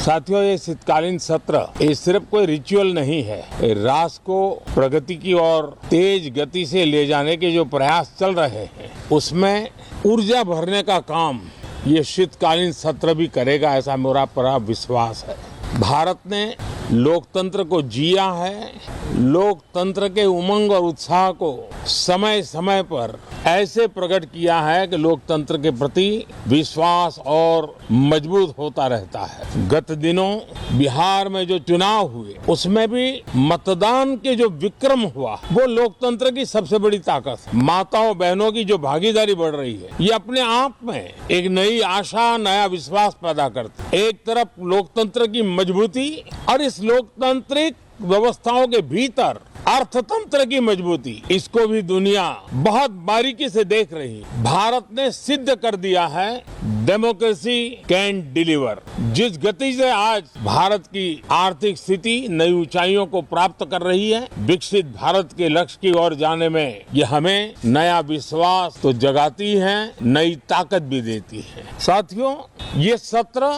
साथियों, ये शीतकालीन सत्र ये सिर्फ कोई रिचुअल नहीं है। ये राष्ट्र को प्रगति की ओर तेज गति से ले जाने के जो प्रयास चल रहे हैं उसमें ऊर्जा भरने का काम ये शीतकालीन सत्र भी करेगा, ऐसा मेरा पूरा विश्वास है। भारत ने लोकतंत्र को जिया है, लोकतंत्र के उमंग और उत्साह को समय समय पर ऐसे प्रकट किया है कि लोकतंत्र के प्रति विश्वास और मजबूत होता रहता है। गत दिनों बिहार में जो चुनाव हुए उसमें भी मतदान के जो विक्रम हुआ वो लोकतंत्र की सबसे बड़ी ताकत। माताओं बहनों की जो भागीदारी बढ़ रही है ये अपने आप में एक नई आशा, नया विश्वास पैदा करती है। एक तरफ लोकतंत्र की मजबूती और इस लोकतांत्रिक व्यवस्थाओं के भीतर अर्थतंत्र की मजबूती, इसको भी दुनिया बहुत बारीकी से देख रही है। भारत ने सिद्ध कर दिया है डेमोक्रेसी कैन डिलीवर। जिस गति से आज भारत की आर्थिक स्थिति नई ऊंचाइयों को प्राप्त कर रही है, विकसित भारत के लक्ष्य की ओर जाने में ये हमें नया विश्वास तो जगाती है, नई ताकत भी देती है। साथियों, ये सत्र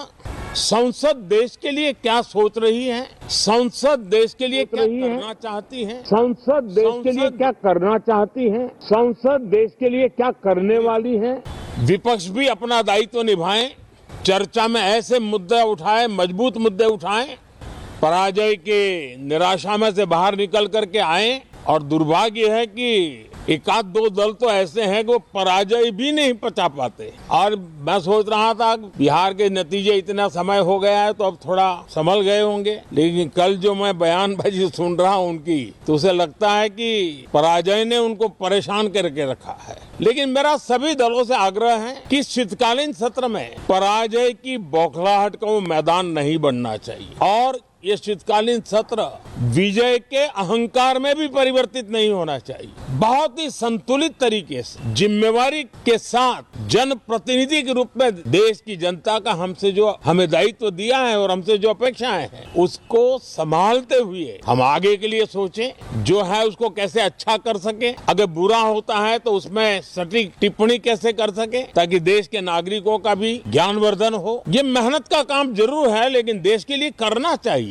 संसद देश के लिए क्या सोच रही है, संसद देश के लिए क्या करना चाहती है, संसद देश के लिए क्या करना चाहती है, संसद देश के लिए क्या करने वाली है। विपक्ष भी अपना दायित्व निभाएं, चर्चा में ऐसे मुद्दे उठाएं, मजबूत मुद्दे उठाएं, पराजय के निराशा में से बाहर निकल करके आए। और दुर्भाग्य है कि एक आध दो दल तो ऐसे हैं कि वो पराजय भी नहीं पचा पाते। और मैं सोच रहा था बिहार के नतीजे इतना समय हो गया है तो अब थोड़ा संभल गए होंगे, लेकिन कल जो मैं बयानबाजी सुन रहा हूं उनकी, तो उसे लगता है कि पराजय ने उनको परेशान करके रखा है। लेकिन मेरा सभी दलों से आग्रह है कि शीतकालीन सत्र में पराजय की बौखलाहट का वो मैदान नहीं बनना चाहिए और ये शीतकालीन सत्र विजय के अहंकार में भी परिवर्तित नहीं होना चाहिए। बहुत ही संतुलित तरीके से जिम्मेवारी के साथ जनप्रतिनिधि के रूप में देश की जनता का हमसे जो हमें दायित्व दिया है और हमसे जो अपेक्षाएं हैं उसको संभालते हुए हम आगे के लिए सोचें, जो है उसको कैसे अच्छा कर सके। अगर बुरा होता है तो उसमें सटीक टिप्पणी कैसे कर सके ताकि देश के नागरिकों का भी ज्ञानवर्धन हो। ये मेहनत का काम जरूर है लेकिन देश के लिए करना चाहिए।